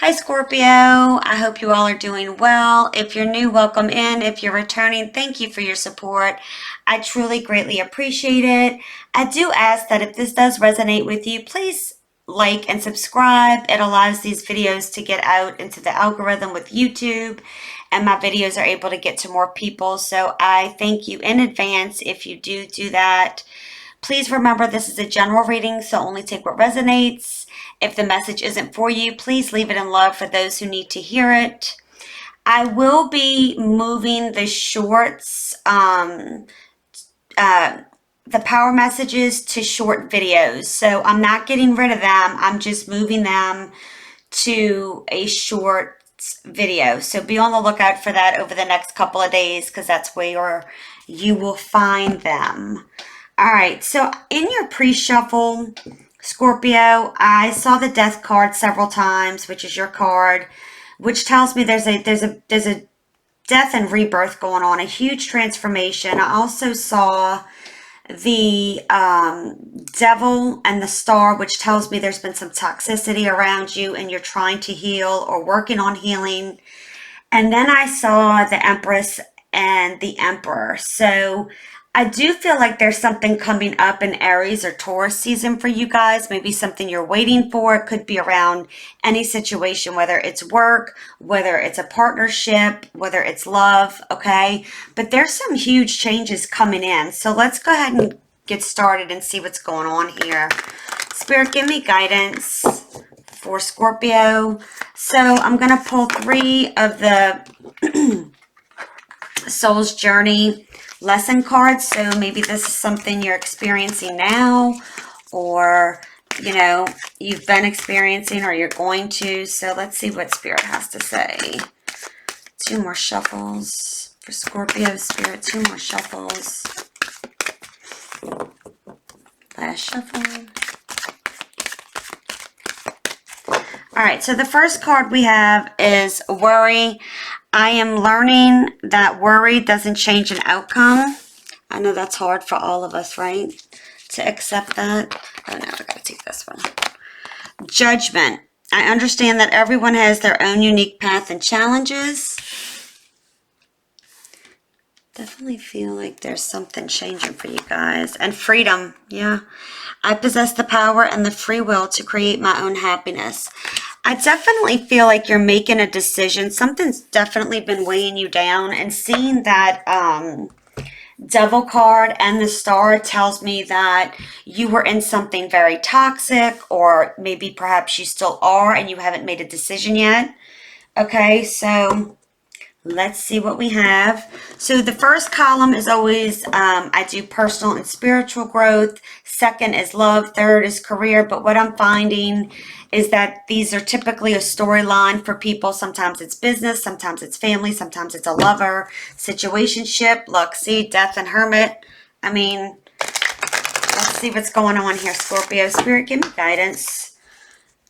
Hi Scorpio, I hope you all are doing well. If you're new, welcome in. If you're returning, thank you for your support. I truly greatly appreciate it. I do ask that if this does resonate with you, please like and subscribe. It allows these videos to get out into the algorithm with YouTube, and my videos are able to get to more people. So I thank you in advance if you do that. Please remember this is a general reading, so only take what resonates. If the message isn't for you, please leave it in love for those who need to hear it. I will be moving the shorts, the power messages to short videos. So I'm not getting rid of them. I'm just moving them to a short video. So be on the lookout for that over the next couple of days because that's where you will find them. All right, so in your pre-shuffle, Scorpio, I saw the Death card several times, which is your card, which tells me there's a death and rebirth going on, a huge transformation. I also saw the Devil and the Star, which tells me there's been some toxicity around you and you're trying to heal or working on healing. And then I saw the Empress and the Emperor. So I do feel like there's something coming up in Aries or Taurus season for you guys. Maybe something you're waiting for. It could be around any situation, whether it's work, whether it's a partnership, whether it's love, okay? But there's some huge changes coming in. So let's go ahead and get started and see what's going on here. Spirit, give me guidance for Scorpio. So I'm going to pull 3 of the Soul's Journey lesson cards. So maybe this is something you're experiencing now, or you've been experiencing, or you're going to. So let's see what Spirit has to say. 2 more shuffles for Scorpio. Spirit, 2 more shuffles. Last shuffle. All right, so the first card we have is Worry. I am learning that worry doesn't change an outcome. I know that's hard for all of us, right? To accept that. Oh no, I gotta take this one. Judgment. I understand that everyone has their own unique path and challenges. Definitely feel like there's something changing for you guys. And freedom, yeah. I possess the power and the free will to create my own happiness. I definitely feel like you're making a decision. Something's definitely been weighing you down, and seeing that Devil card and the Star tells me that you were in something very toxic, or maybe perhaps you still are and you haven't made a decision yet. Okay, so let's see what we have. So the first column is always, I do personal and spiritual growth. Second is love. Third is career. But what I'm finding is that these are typically a storyline for people. Sometimes it's business, sometimes it's family, sometimes it's a lover, situationship, luck, seed, death, and hermit. I mean, let's see what's going on here, Scorpio. Spirit, give me guidance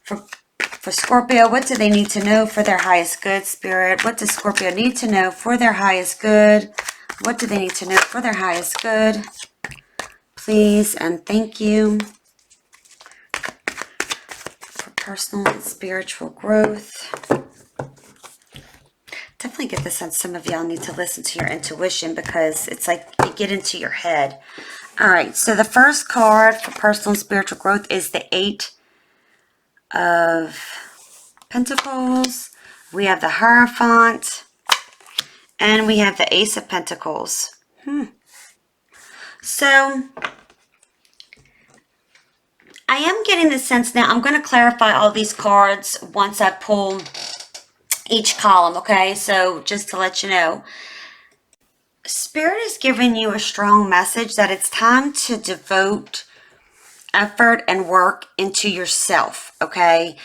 for Scorpio. What do they need to know for their highest good, Spirit? What does Scorpio need to know for their highest good? What do they need to know for their highest good? Please and thank you. For personal and spiritual growth. Definitely get the sense some of y'all need to listen to your intuition, because it's like you get into your head. All right, so the first card for personal and spiritual growth is the 8 of Pentacles. We have the Hierophant, and we have the Ace of Pentacles. So I am getting the sense now. I'm going to clarify all these cards once I pull each column, okay? So just to let you know, Spirit is giving you a strong message that it's time to devote effort and work into yourself, okay?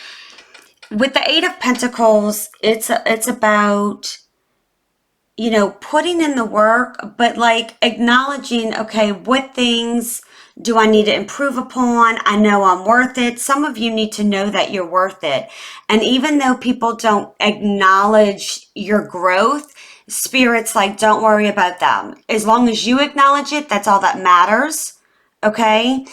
With the 8 of Pentacles, it's about, putting in the work, but like acknowledging, okay, what things do I need to improve upon? I know I'm worth it. Some of you need to know that you're worth it. And even though people don't acknowledge your growth, Spirit's like, don't worry about them. As long as you acknowledge it, that's all that matters, okay?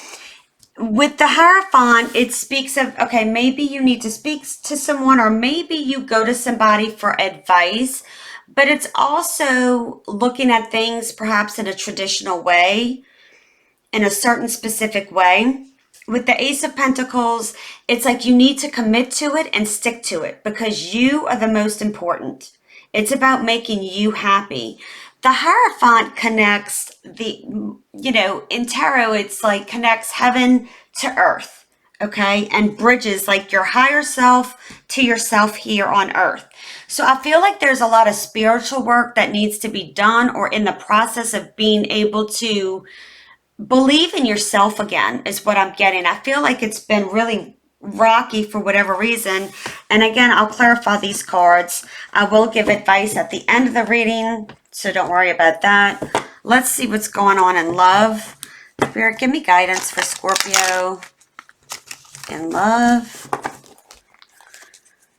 with the Hierophant, it speaks of, okay, maybe you need to speak to someone, or maybe you go to somebody for advice, but it's also looking at things perhaps in a traditional way, in a certain specific way. With the Ace of Pentacles, it's like you need to commit to it and stick to it because you are the most important. It's about making you happy. The Hierophant connects in tarot, it's like connects heaven to earth, okay? And bridges like your higher self to yourself here on earth. So I feel like there's a lot of spiritual work that needs to be done, or in the process of being able to believe in yourself again is what I'm getting. I feel like it's been really rocky for whatever reason. And again, I'll clarify these cards. I will give advice at the end of the reading, so don't worry about that. Let's see what's going on in love. Spirit, give me guidance for Scorpio in love.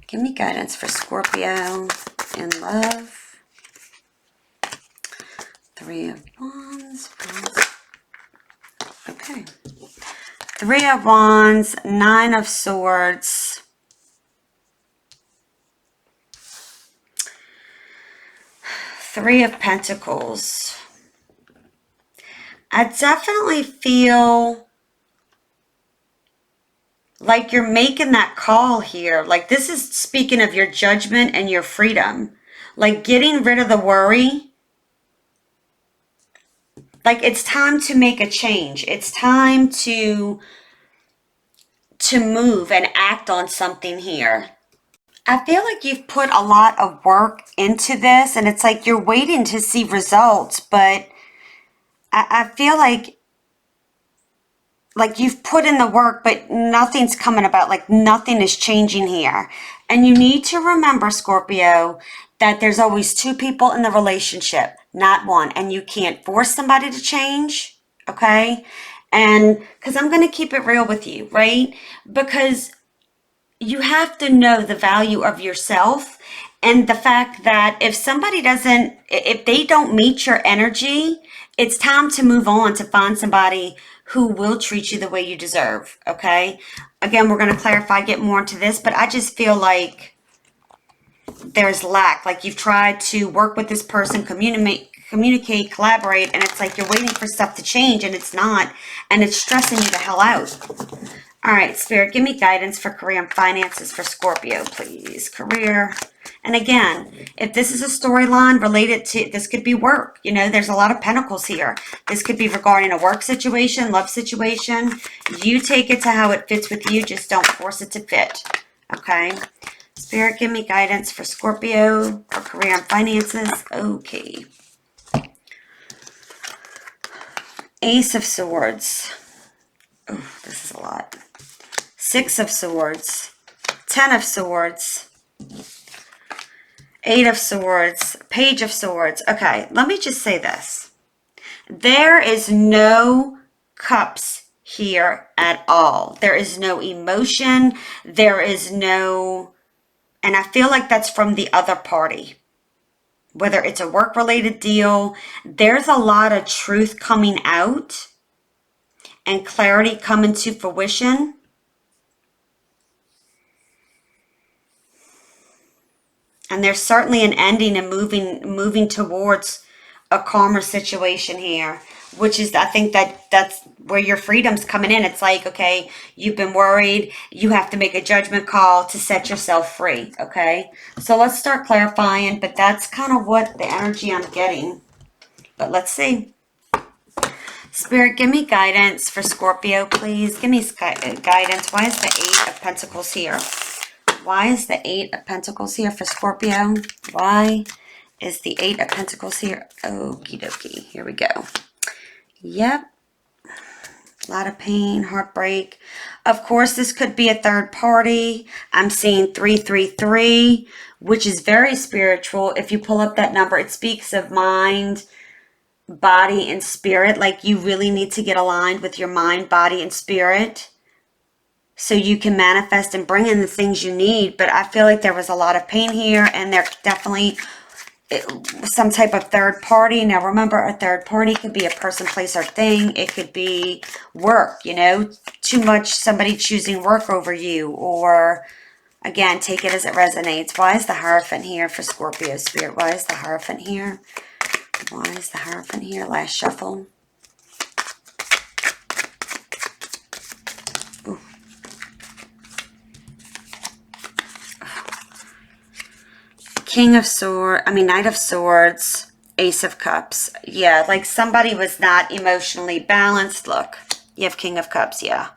Give me guidance for Scorpio in love. Three of Wands. Okay. Three of Wands, Nine of Swords. Three of Pentacles. I definitely feel like you're making that call here. Like this is speaking of your judgment and your freedom. Like getting rid of the worry. Like it's time to make a change. It's time to move and act on something here. I feel like you've put a lot of work into this, and it's like you're waiting to see results, but I feel like you've put in the work, but nothing's coming about. Like nothing is changing here. And you need to remember, Scorpio, that there's always two people in the relationship, not one. And you can't force somebody to change, okay? And because I'm going to keep it real with you, right? Because you have to know the value of yourself, and the fact that if they don't meet your energy, it's time to move on to find somebody who will treat you the way you deserve, okay? Again, we're going to clarify, get more into this, but I just feel like there's lack. Like you've tried to work with this person, communicate, collaborate, and it's like you're waiting for stuff to change and it's not, and it's stressing you the hell out. All right, Spirit, give me guidance for career and finances for Scorpio, please. Career. And again, if this is a storyline related to, this could be work. You know, there's a lot of pentacles here. This could be regarding a work situation, love situation. You take it to how it fits with you. Just don't force it to fit. Okay. Spirit, give me guidance for Scorpio for career and finances. Okay. Ace of Swords. Oh, this is a lot. Six of Swords, 10 of Swords, 8 of Swords, Page of Swords. Okay, let me just say this. There is no cups here at all. There is no emotion. There is no, and I feel like that's from the other party. Whether it's a work-related deal, there's a lot of truth coming out and clarity coming to fruition. And there's certainly an ending and moving towards a calmer situation here, which is, I think that's where your freedom's coming in. It's like, okay, you've been worried. You have to make a judgment call to set yourself free, okay? So let's start clarifying, but that's kind of what the energy I'm getting. But let's see. Spirit, give me guidance for Scorpio, please. Give me guidance. Why is the 8 of Pentacles here? Why is the 8 of Pentacles here for Scorpio? Why is the 8 of Pentacles here? Okie dokie. Here we go. Yep. A lot of pain, heartbreak. Of course, this could be a third party. I'm seeing 333, which is very spiritual. If you pull up that number, it speaks of mind, body, and spirit. Like you really need to get aligned with your mind, body, and spirit, so you can manifest and bring in the things you need. But I feel like there was a lot of pain here, and there definitely, some type of third party. Now remember, a third party could be a person, place, or thing. It could be work, you know, too much, somebody choosing work over you, or again, take it as it resonates. Why is the Hierophant here for Scorpio Spirit? Why is the Hierophant here? Why is the Hierophant here? Last shuffle. Ooh. King of Swords, Knight of Swords, Ace of Cups. Yeah, like somebody was not emotionally balanced. Look, you have King of Cups, yeah.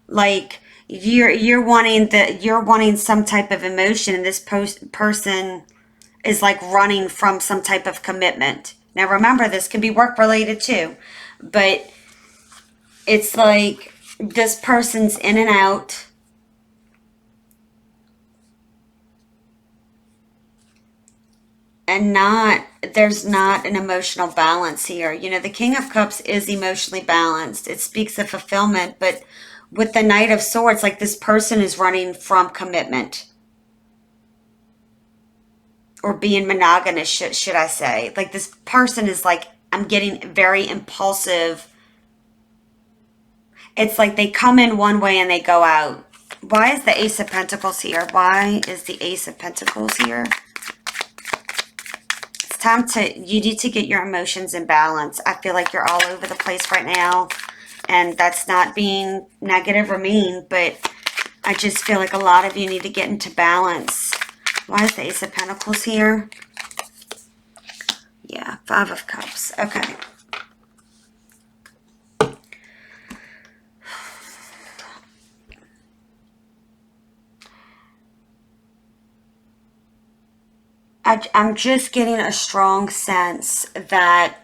Like you're wanting some type of emotion, and this person is like running from some type of commitment. Now remember, this can be work related too, but it's like this person's in and out. And there's not an emotional balance here. You know, the King of Cups is emotionally balanced. It speaks of fulfillment, but with the Knight of Swords, like this person is running from commitment. Or being monogamous, should I say. Like this person is like, I'm getting very impulsive. It's like they come in one way and they go out. Why is the Ace of Pentacles here? Why is the Ace of Pentacles here? You need to get your emotions in balance. I feel like you're all over the place right now, and that's not being negative or mean, but I just feel like a lot of you need to get into balance. Why is the Ace of Pentacles here? Yeah, Five of Cups. Okay. I'm just getting a strong sense that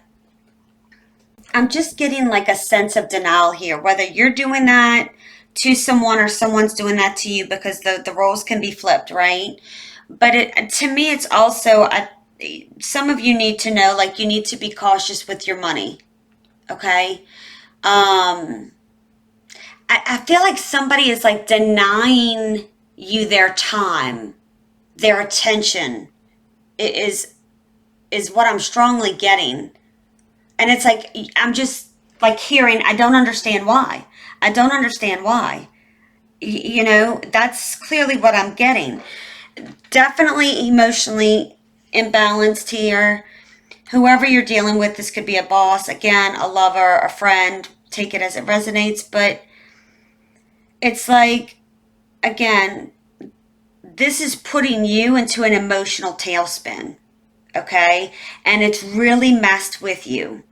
I'm just getting like a sense of denial here, whether you're doing that to someone or someone's doing that to you, because the roles can be flipped, right? But to me, it's also, some of you need to know, like, you need to be cautious with your money, okay? I feel like somebody is like denying you their time, their attention. It is what I'm strongly getting. And it's like, I'm just like hearing, I don't understand why. I don't understand why. You know, that's clearly what I'm getting. Definitely emotionally imbalanced here. Whoever you're dealing with, this could be a boss, again, a lover, a friend, take it as it resonates. But it's like, again, this is putting you into an emotional tailspin. Okay? And it's really messed with you.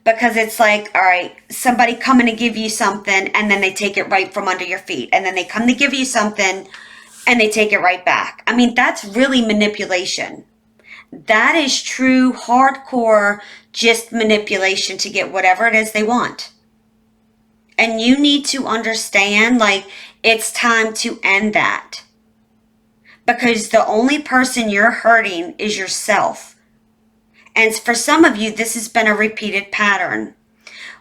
Because it's like, all right, somebody coming to give you something and then they take it right from under your feet. And then they come to give you something and they take it right back. I mean, that's really manipulation. That is true, hardcore, just manipulation to get whatever it is they want. And you need to understand, like, it's time to end that. Because the only person you're hurting is yourself. And for some of you, this has been a repeated pattern.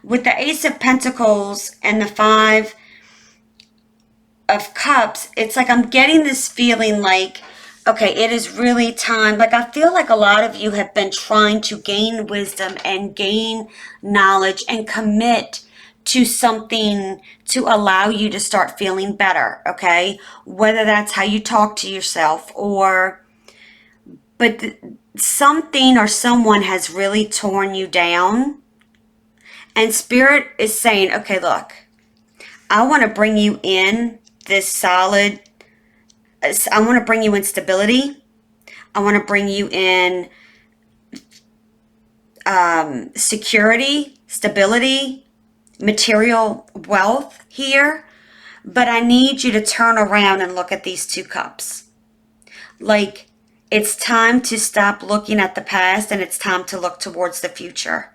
With the Ace of Pentacles and the Five of Cups, it's like I'm getting this feeling like, okay, it is really time. Like, I feel like a lot of you have been trying to gain wisdom and gain knowledge and commit to something to allow you to start feeling better, okay? Whether that's how you talk to yourself but something or someone has really torn you down. And Spirit is saying, okay, look, I want to bring you in this solid, I want to bring you in stability. I want to bring you in security, stability, material wealth here. But I need you to turn around and look at these two cups. Like, it's time to stop looking at the past and it's time to look towards the future.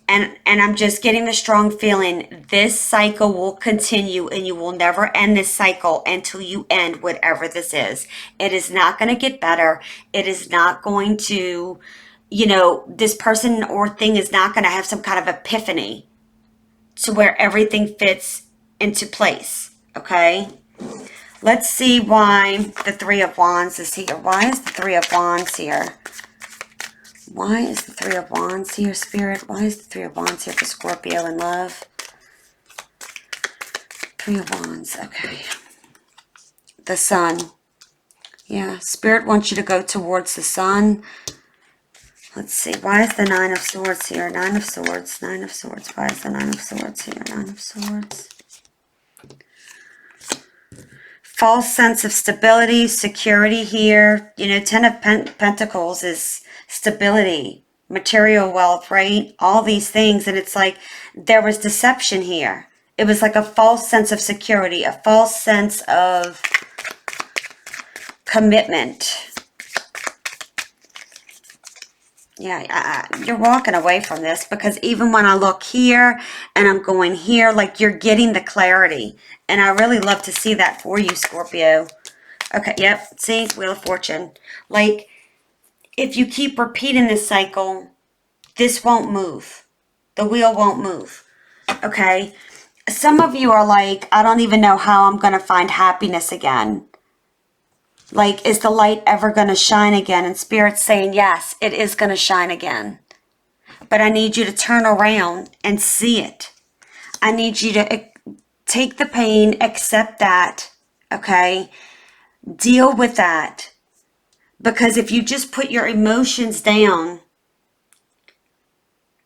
And I'm just getting the strong feeling this cycle will continue and you will never end this cycle until you end whatever this is. It is not going to get better. It is not going to, this person or thing is not going to have some kind of epiphany to where everything fits into place. okay? Let's see why the Three of Wands is here. Why is the Three of Wands here? Why is the Three of Wands here, Spirit? Why is the Three of Wands here for Scorpio in love? Three of Wands, okay. The Sun. Yeah, Spirit wants you to go towards the Sun. Let's see. Why is the Nine of Swords here? Nine of Swords. Nine of Swords. Why is the Nine of Swords here? Nine of Swords. False sense of stability, security here. You know, Ten of Pentacles is stability, material wealth, right? All these things. And it's like there was deception here. It was like a false sense of security, a false sense of commitment. Yeah, you're walking away from this because even when I look here and I'm going here, like you're getting the clarity. And I really love to see that for you, Scorpio. Okay, yep, see, Wheel of Fortune. Like, if you keep repeating this cycle, this won't move. The wheel won't move, okay? Some of you are like, I don't even know how I'm going to find happiness again. Like, is the light ever going to shine again? And Spirit's saying, yes, it is going to shine again. But I need you to turn around and see it. I need you to take the pain, accept that, okay? Deal with that. Because if you just put your emotions down,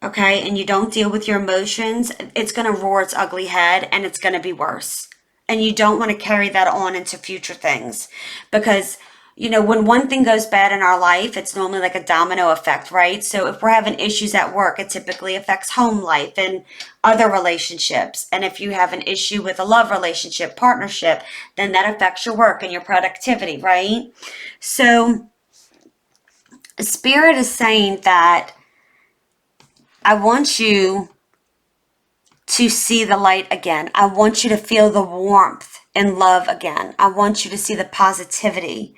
okay, and you don't deal with your emotions, it's going to roar its ugly head and it's going to be worse. And you don't want to carry that on into future things. Because, you know, when one thing goes bad in our life, it's normally like a domino effect, right? So if we're having issues at work, it typically affects home life and other relationships. And if you have an issue with a love relationship, partnership, then that affects your work and your productivity, right? So Spirit is saying that I want you to see the light again. I want you to feel the warmth and love again. I want you to see the positivity.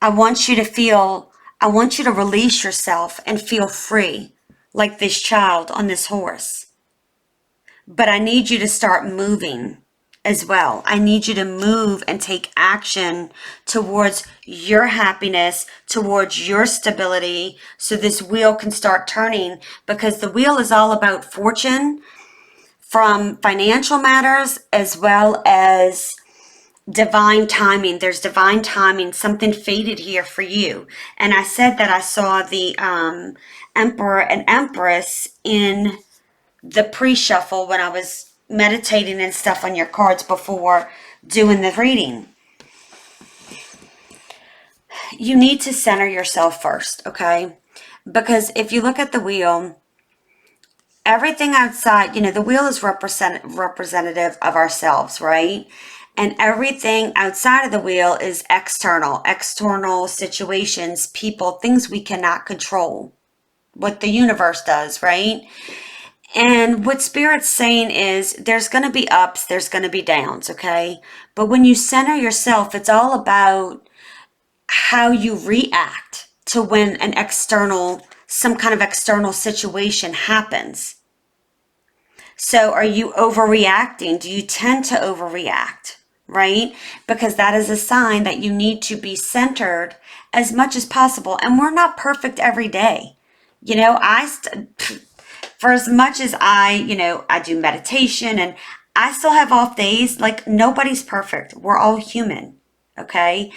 I want you to release yourself and feel free like this child on this horse. But I need you to start moving as well. I need you to move and take action towards your happiness, towards your stability, so this wheel can start turning, because the wheel is all about fortune, from financial matters as well as divine timing. There's divine timing. Something faded here for you. And I said that I saw the Emperor and Empress in the pre-shuffle when I was meditating and stuff on your cards before doing the reading. You need to center yourself first, okay? Because if you look at the wheel, everything outside, you know, the wheel is representative of ourselves, right? And everything outside of the wheel is external situations, people, things we cannot control. What the universe does, right? And what Spirit's saying is there's going to be ups, there's going to be downs, okay? But when you center yourself, it's all about how you react to when some kind of external situation happens. So are you overreacting? Do you tend to overreact, right? Because that is a sign that you need to be centered as much as possible. And we're not perfect every day. You know, for as much as I do meditation and I still have off days, like nobody's perfect. We're all human, okay?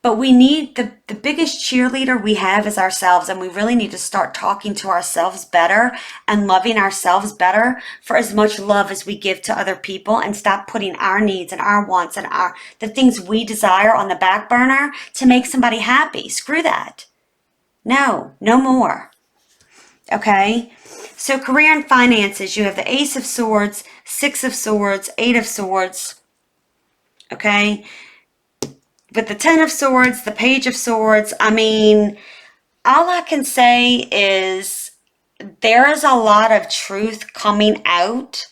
But we need the biggest cheerleader we have is ourselves, and we really need to start talking to ourselves better and loving ourselves better for as much love as we give to other people, and stop putting our needs and our wants and the things we desire on the back burner to make somebody happy. Screw that. No more. Okay? So career and finances, you have the Ace of Swords, Six of Swords, Eight of Swords. Okay? With the Ten of Swords, the Page of Swords, I mean, all I can say is there is a lot of truth coming out.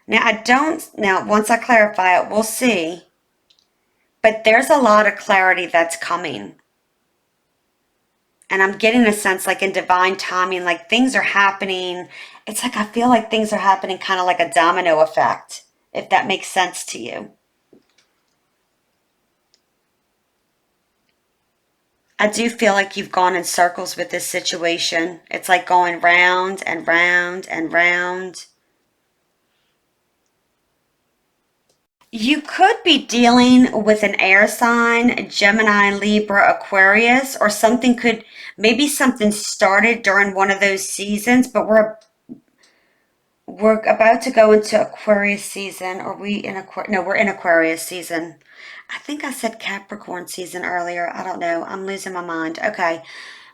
Now, once I clarify it, we'll see. But there's a lot of clarity that's coming. And I'm getting a sense like in divine timing, like things are happening. It's like I feel like things are happening kind of like a domino effect. if that makes sense to you. I do feel like you've gone in circles with this situation. It's like going round and round and round. You could be dealing with an air sign, Gemini, Libra, Aquarius, or something could, maybe something started during one of those seasons, but we're about to go into Aquarius season. Are we in Aquarius? No, we're in Aquarius season. I think I said Capricorn season earlier. I don't know. I'm losing my mind. Okay.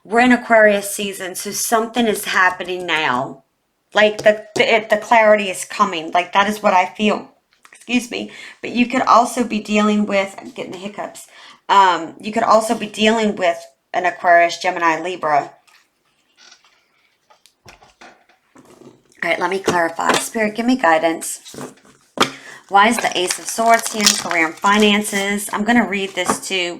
We're in Aquarius season, so something is happening now. Like the clarity is coming. Like that is what I feel. Excuse me. But you could also be dealing with, I'm getting the hiccups. You could also be dealing with an Aquarius, Gemini, Libra. All right, let me clarify. Spirit, give me guidance. Why is the Ace of Swords here in career and finances? I'm going to read this too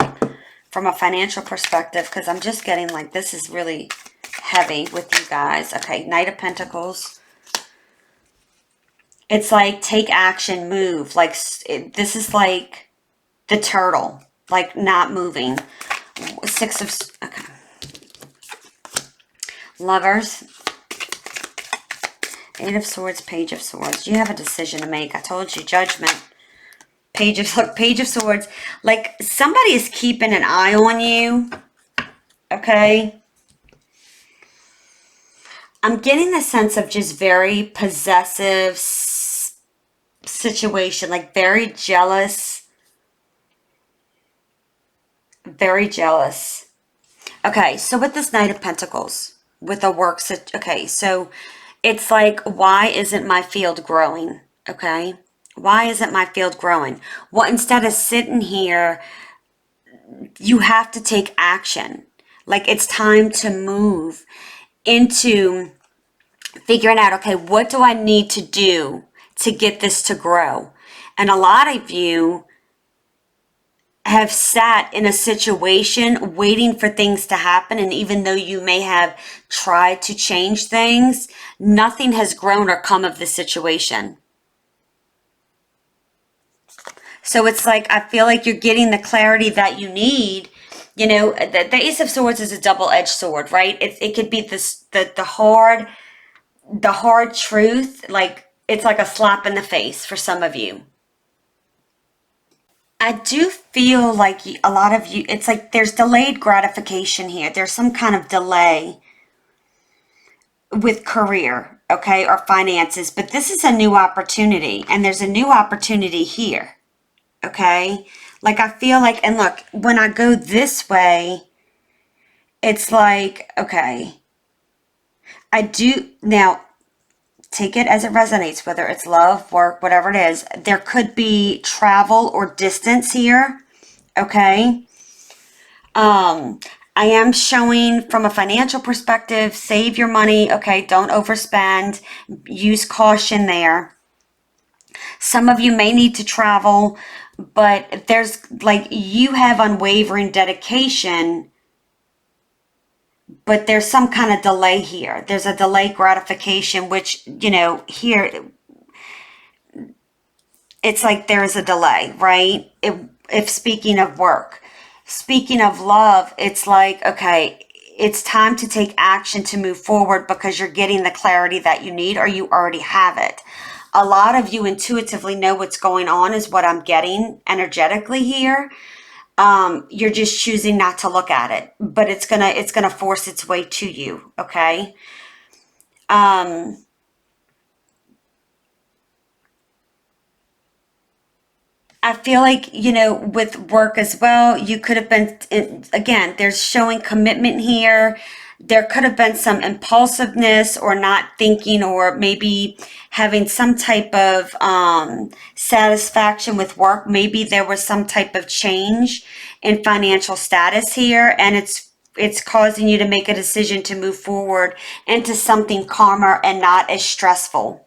from a financial perspective because I'm just getting like this is really heavy with you guys. Okay, Knight of Pentacles. It's like take action, move. Like this is like the turtle, like not moving. Six of, okay. Lovers. Eight of Swords, Page of Swords. You have a decision to make. I told you, Judgment. Page of Swords. Like somebody is keeping an eye on you. Okay. I'm getting the sense of just very possessive situation. Like very jealous. Very jealous. Okay. So with this Knight of Pentacles. With a work. Okay. So it's like, why isn't my field growing? Okay. Why isn't my field growing? Well, instead of sitting here, you have to take action. Like it's time to move into figuring out, okay, what do I need to do to get this to grow? And a lot of you have sat in a situation waiting for things to happen. And even though you may have tried to change things, nothing has grown or come of the situation. So it's like, I feel like you're getting the clarity that you need. You know, the Ace of Swords is a double-edged sword, right? It could be this, the hard truth. Like, it's like a slap in the face for some of you. I do feel like a lot of you, it's like there's delayed gratification here. There's some kind of delay with career, okay, or finances. But this is a new opportunity, and there's a new opportunity here. Okay, like I feel like, and look, when I go this way, it's like, okay, I do now take it as it resonates, whether it's love, work, whatever it is. There could be travel or distance here. Okay. I am showing from a financial perspective, save your money. Okay. Don't overspend, use caution there. Some of you may need to travel, but there's like, you have unwavering dedication, but there's some kind of delay here. There's a delayed gratification, which, you know, here, it's like there's a delay, right? If speaking of work, speaking of love, it's like, okay, it's time to take action to move forward because you're getting the clarity that you need, or you already have it. A lot of you intuitively know what's going on is what I'm getting energetically here. You're just choosing not to look at it, but it's gonna force its way to you. Okay. I feel like, you know, with work as well, you could have been, again, there's showing commitment here. There could have been some impulsiveness or not thinking, or maybe having some type of satisfaction with work. Maybe there was some type of change in financial status here, and it's causing you to make a decision to move forward into something calmer and not as stressful.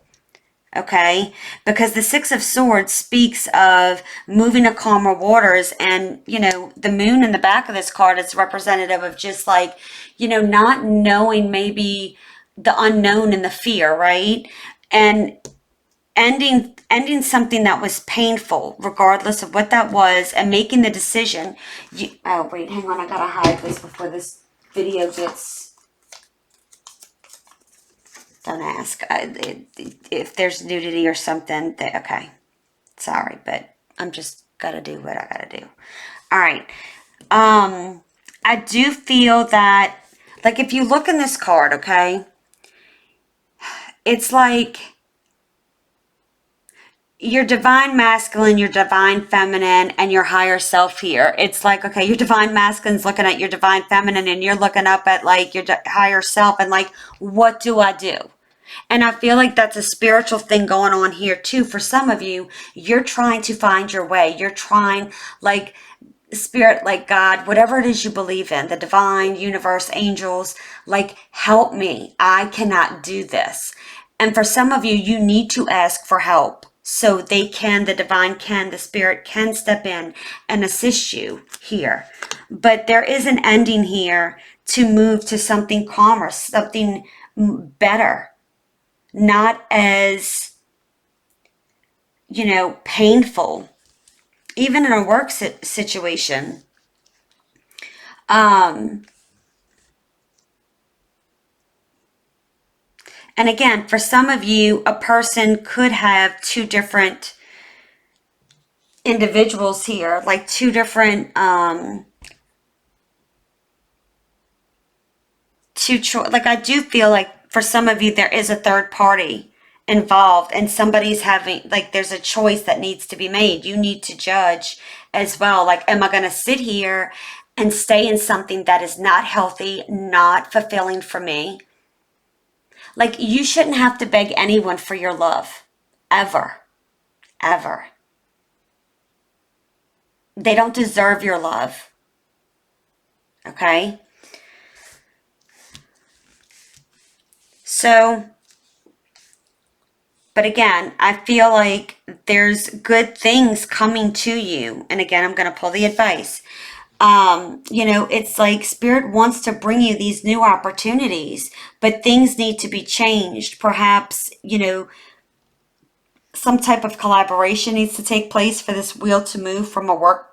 Okay, because the Six of Swords speaks of moving to calmer waters, and you know, the moon in the back of this card is representative of just like, you know, not knowing, maybe the unknown and the fear, right? And ending something that was painful, regardless of what that was, and making the decision. Oh wait, hang on, I gotta hide this before this video gets. Don't ask if there's nudity or something. Okay, sorry, but I'm just gotta do what I gotta do. All right. I do feel that, like, if you look in this card, okay, it's like your divine masculine, your divine feminine, and your higher self here. It's like, okay, your divine masculine's looking at your divine feminine, and you're looking up at like your higher self, and like, what do I do? And I feel like that's a spiritual thing going on here too. For some of you, you're trying to find your way. You're trying, like, spirit, like God, whatever it is you believe in, the divine, universe, angels, like, help me. I cannot do this. And for some of you, you need to ask for help so they can, the divine can, the spirit can step in and assist you here. But there is an ending here to move to something calmer, something better, not as, painful, even in a work situation. And again, for some of you, a person could have two different individuals here, like two different, like, I do feel like for some of you, there is a third party involved, and somebody's having, like, there's a choice that needs to be made. You need to judge as well. Like, am I going to sit here and stay in something that is not healthy, not fulfilling for me? Like, you shouldn't have to beg anyone for your love, ever, ever. They don't deserve your love, okay? So, but again, I feel like there's good things coming to you. And again, I'm going to pull the advice. It's like Spirit wants to bring you these new opportunities, but things need to be changed. Perhaps, some type of collaboration needs to take place for this wheel to move from a work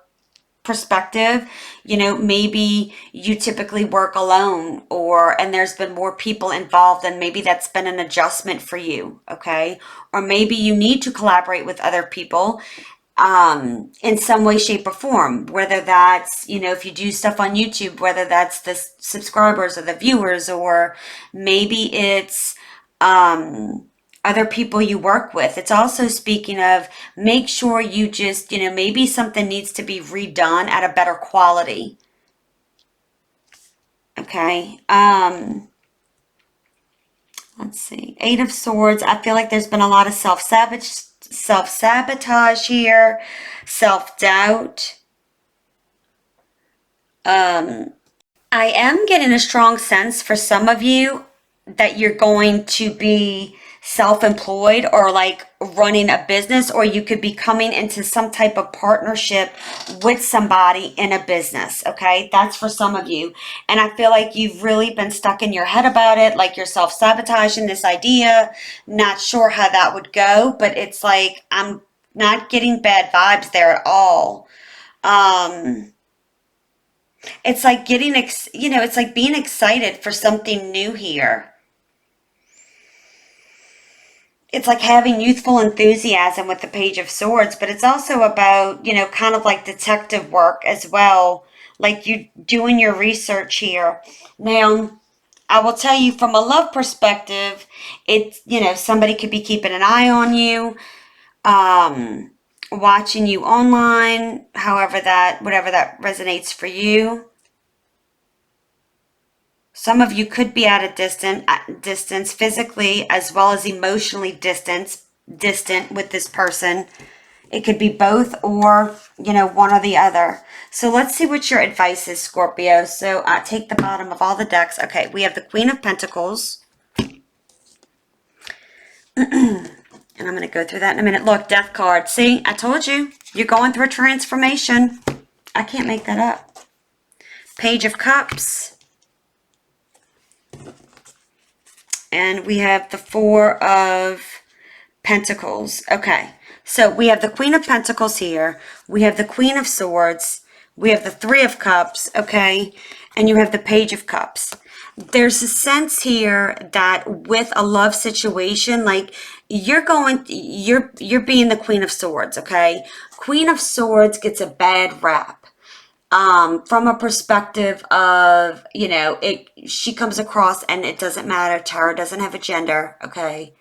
perspective. Maybe you typically work alone, and there's been more people involved, and maybe that's been an adjustment for you, okay? Or maybe you need to collaborate with other people in some way, shape, or form, whether that's, if you do stuff on YouTube, whether that's the subscribers or the viewers, or maybe it's other people you work with. It's also speaking of, make sure you just, maybe something needs to be redone at a better quality. Okay. Let's see. 8 of Swords. I feel like there's been a lot of self-sabotage here, self-doubt. I am getting a strong sense for some of you that you're going to be self-employed, or like running a business, or you could be coming into some type of partnership with somebody in a business. Okay, that's for some of you. And I feel like you've really been stuck in your head about it, like you're self-sabotaging this idea, not sure how that would go, but it's like, I'm not getting bad vibes there at all. It's like it's like being excited for something new here. It's like having youthful enthusiasm with the Page of Swords, but it's also about, kind of like detective work as well, like you doing your research here. Now, I will tell you, from a love perspective, it's, somebody could be keeping an eye on you, watching you online, whatever that resonates for you. Some of you could be at a distance physically as well as emotionally distant with this person. It could be both, or, one or the other. So let's see what your advice is, Scorpio. So take the bottom of all the decks. Okay, we have the Queen of Pentacles. And I'm going to go through that in a minute. Look, Death card. See, I told you. You're going through a transformation. I can't make that up. Page of Cups. And we have the Four of Pentacles. Okay. So we have the Queen of Pentacles here. We have the Queen of Swords. We have the Three of Cups. Okay. And you have the Page of Cups. There's a sense here that with a love situation, like you're being the Queen of Swords. Okay. Queen of Swords gets a bad rap. From a perspective of, she comes across and it doesn't matter. Tarot doesn't have a gender. Okay.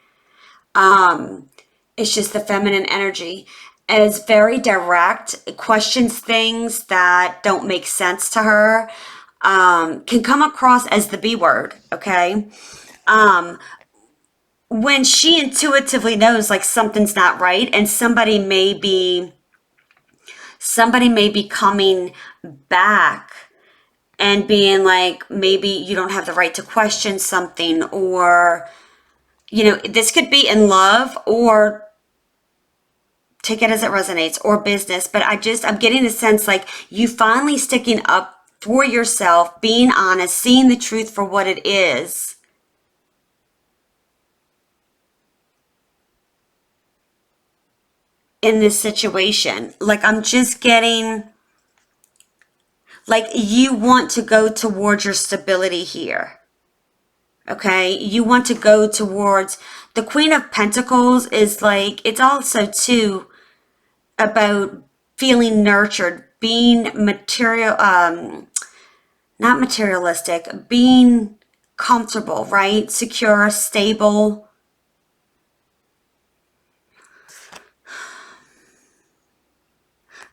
It's just the feminine energy. And it's very direct. It questions things that don't make sense to her. Can come across as the B word, okay? When she intuitively knows like something's not right and somebody may be coming back and being like, maybe you don't have the right to question something, or this could be in love, or take it as it resonates, or business. But I'm getting the sense like you finally sticking up for yourself, being honest, seeing the truth for what it is. In this situation, like I'm just getting like you want to go towards your stability here. Okay, you want to go towards the Queen of Pentacles is like, it's also too about feeling nurtured, being not materialistic, being comfortable, right? Secure, stable.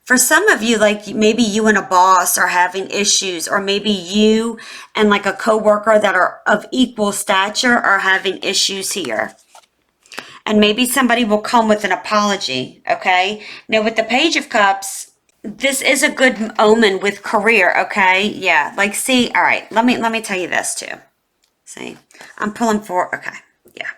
For some of you, like maybe you and a boss are having issues, or maybe you and like a coworker that are of equal stature are having issues here. And maybe somebody will come with an apology, okay? Now with the Page of Cups, this is a good omen with career, okay? Yeah, like see, all right, let me tell you this too. See, I'm pulling for, okay, yeah.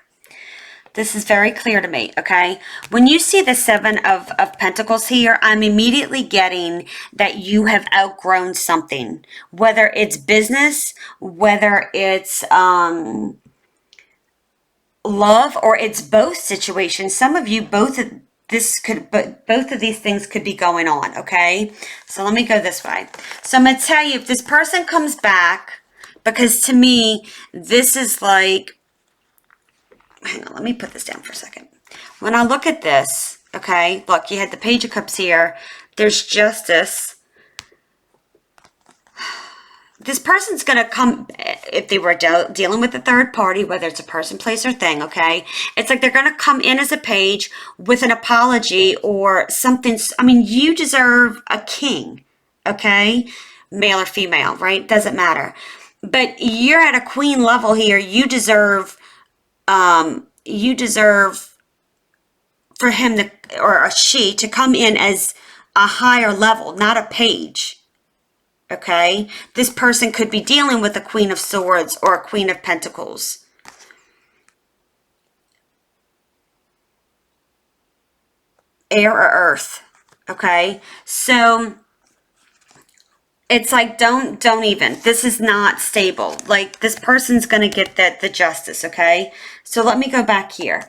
This is very clear to me, okay? When you see the Seven of Pentacles here, I'm immediately getting that you have outgrown something. Whether it's business, whether it's love, or it's both situations. Some of you, both of these things could be going on, okay? So let me go this way. So I'm going to tell you, if this person comes back, because to me, this is like, hang on, let me put this down for a second. When I look at this, okay, look, you had the Page of Cups here. There's Justice. This person's going to come, if they were dealing with a third party, whether it's a person, place, or thing, okay? It's like they're going to come in as a page with an apology or something. I mean, you deserve a king, okay? Male or female, right? Doesn't matter. But you're at a queen level here. You deserve for him to, or a she to come in as a higher level, not a page. Okay, this person could be dealing with a Queen of Swords or a Queen of Pentacles. Air or earth. Okay, so it's like don't even. This is not stable. Like this person's gonna get the justice. Okay, so let me go back here.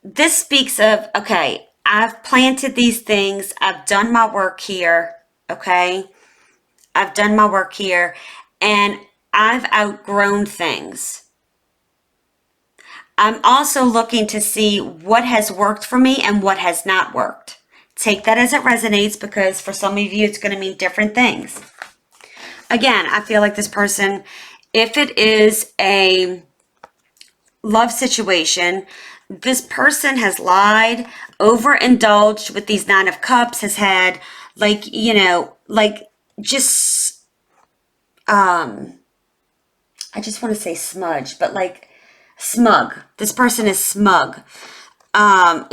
This speaks of, okay, I've planted these things. I've done my work here. Okay. I've done my work here, and I've outgrown things. I'm also looking to see what has worked for me and what has not worked. Take that as it resonates, because for some of you, it's going to mean different things. Again, I feel like this person, if it is a love situation, this person has lied, overindulged with these Nine of Cups, has had like, just I just want to say smudge, but like smug. This person is smug.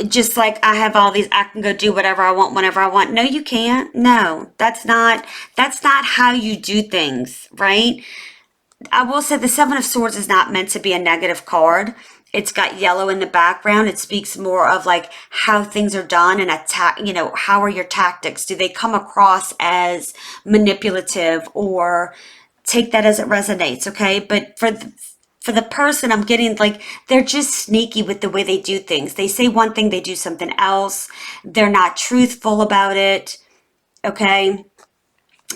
Just like, I have all these, I can go do whatever I want whenever I want. No, you can't. No, that's not how you do things, right? I will say the Seven of Swords is not meant to be a negative card. It's got yellow in the background. It speaks more of like how things are done and how are your tactics? Do they come across as manipulative, or take that as it resonates, okay? But for the person, I'm getting like, they're just sneaky with the way they do things. They say one thing, they do something else. They're not truthful about it. Okay.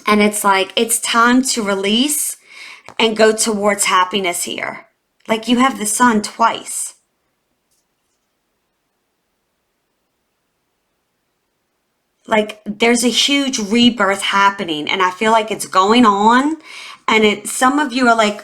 And it's like, it's time to release and go towards happiness here. Like, you have the sun twice. Like, there's a huge rebirth happening, and I feel like it's going on. And some of you are like,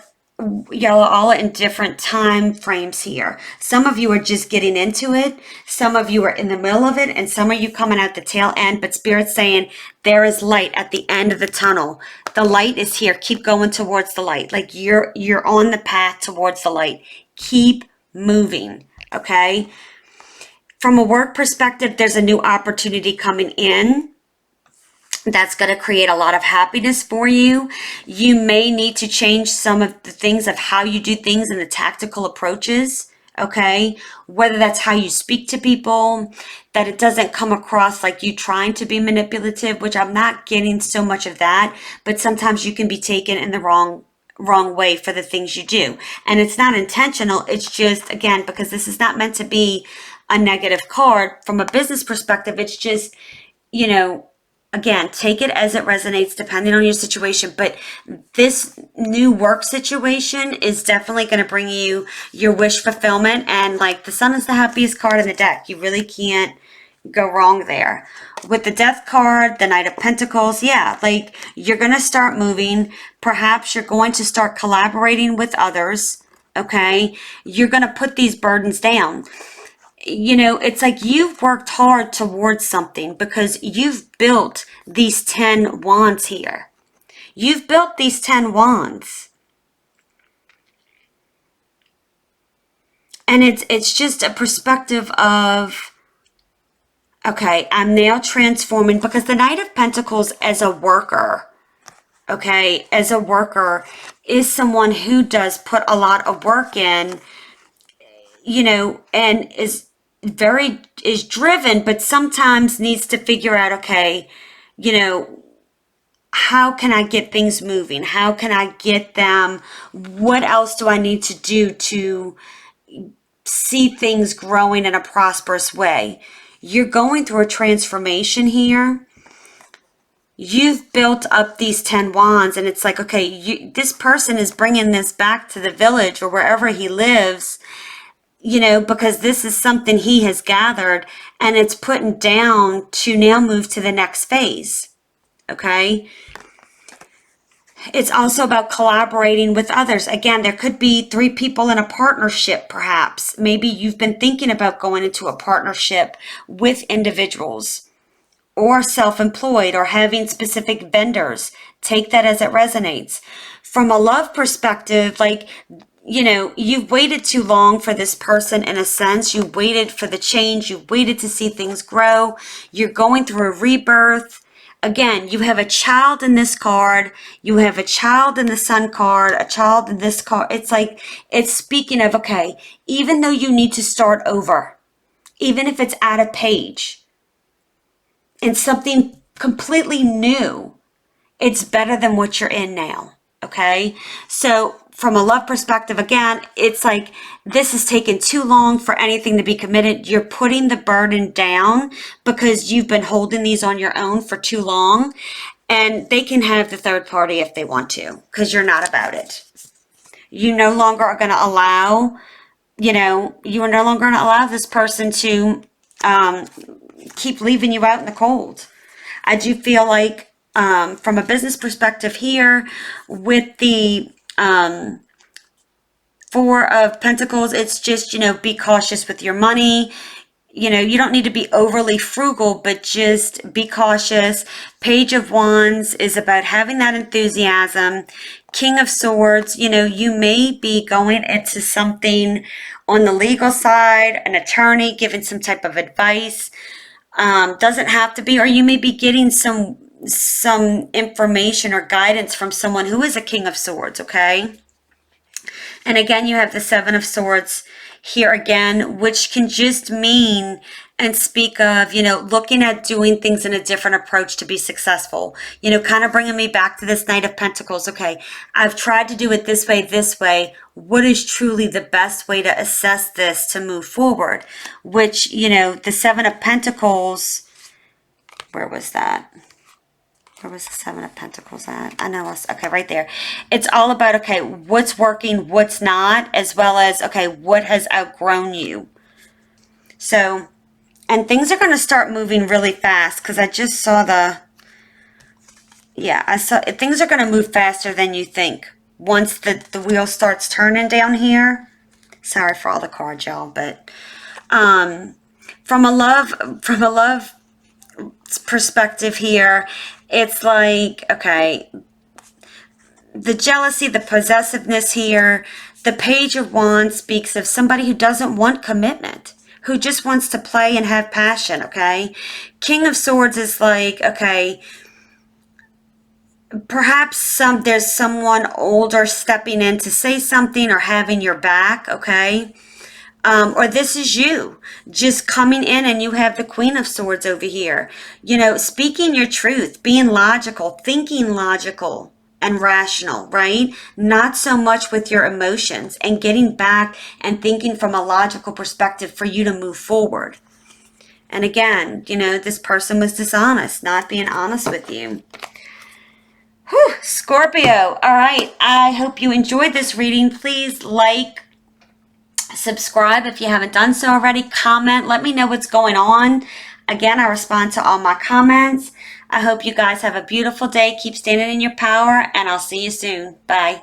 y'all are all in different time frames here. Some of you are just getting into it. Some of you are in the middle of it, and some of you coming out the tail end. But Spirit's saying there is light at the end of the tunnel. The light is here. Keep going towards the light. Like, you're on the path towards the light. Keep moving. Okay. From a work perspective, there's a new opportunity coming in that's going to create a lot of happiness for you. You may need to change some of the things of how you do things and the tactical approaches, okay? Whether that's how you speak to people, that it doesn't come across like you trying to be manipulative, which I'm not getting so much of that, but sometimes you can be taken in the wrong way for the things you do. And it's not intentional. It's just, again, because this is not meant to be a negative card from a business perspective. It's just, you know, again, take it as it resonates depending on your situation. But this new work situation is definitely going to bring you your wish fulfillment. And like, the sun is the happiest card in the deck. You really can't go wrong there. With the Death card, the Knight of Pentacles, yeah, like, you're going to start moving. Perhaps you're going to start collaborating with others, okay? You're going to put these burdens down. You know, it's like you've worked hard towards something because you've built these 10 wands here. You've built these 10 wands. And it's just a perspective of, okay, I'm now transforming, because the Knight of Pentacles as a worker, okay, as a worker is someone who does put a lot of work in, you know, and is driven, but sometimes needs to figure out, okay, you know, how can I get things moving? How can I get them? What else do I need to do to see things growing in a prosperous way? You're going through a transformation here. You've built up these 10 wands, and it's like, okay, this person is bringing this back to the village or wherever he lives, you know, because this is something he has gathered, and it's putting down to now move to the next phase. Okay. It's also about collaborating with others. Again, there could be 3 people in a partnership, perhaps. Maybe you've been thinking about going into a partnership with individuals, or self-employed, or having specific vendors. Take that as it resonates. From a love perspective, like, you know, you've waited too long for this person in a sense. You waited for the change. You waited to see things grow. You're going through a rebirth. Again, you have a child in this card. You have a child in the Sun card, a child in this card. It's like, it's speaking of, okay, even though you need to start over, even if it's at a page and something completely new, it's better than what you're in now. Okay. So from a love perspective, again, it's like, this has taken too long for anything to be committed. You're putting the burden down because you've been holding these on your own for too long, and they can have the third party if they want to, because you're not about it. You no longer are going to allow, you know, you are no longer going to allow this person to keep leaving you out in the cold. I do feel like from a business perspective here, with the 4 of Pentacles, it's just, you know, be cautious with your money. You know, you don't need to be overly frugal, but just be cautious. Page of Wands is about having that enthusiasm. King of Swords, you know, you may be going into something on the legal side, an attorney giving some type of advice. Doesn't have to be, or you may be getting some information or guidance from someone who is a King of Swords, okay? And again, you have the 7 of Swords here again, which can just mean and speak of, looking at doing things in a different approach to be successful. Kind of bringing me back to this Knight of Pentacles. Okay, I've tried to do it this way, this way. What is truly the best way to assess this to move forward? Which, the Seven of Pentacles, where was that? Where was the Seven of Pentacles at? I know. Okay, right there. It's all about, okay, what's working, what's not, as well as, okay, what has outgrown you. So, and things are going to start moving really fast because I just saw things are going to move faster than you think. Once the wheel starts turning down here. Sorry for all the cards, y'all, but from a love perspective here, it's like, okay, the jealousy, the possessiveness here, the Page of Wands speaks of somebody who doesn't want commitment, who just wants to play and have passion, okay? King of Swords is like, okay, perhaps there's someone older stepping in to say something or having your back, okay? Or this is you just coming in, and you have the Queen of Swords over here. Speaking your truth, being logical, thinking logical and rational, right? Not so much with your emotions, and getting back and thinking from a logical perspective for you to move forward. And again, this person was dishonest, not being honest with you. Whew, Scorpio. All right. I hope you enjoyed this reading. Please like, subscribe if you haven't done so already. Comment. Let me know what's going on. Again, I respond to all my comments. I hope you guys have a beautiful day. Keep standing in your power, and I'll see you soon. Bye.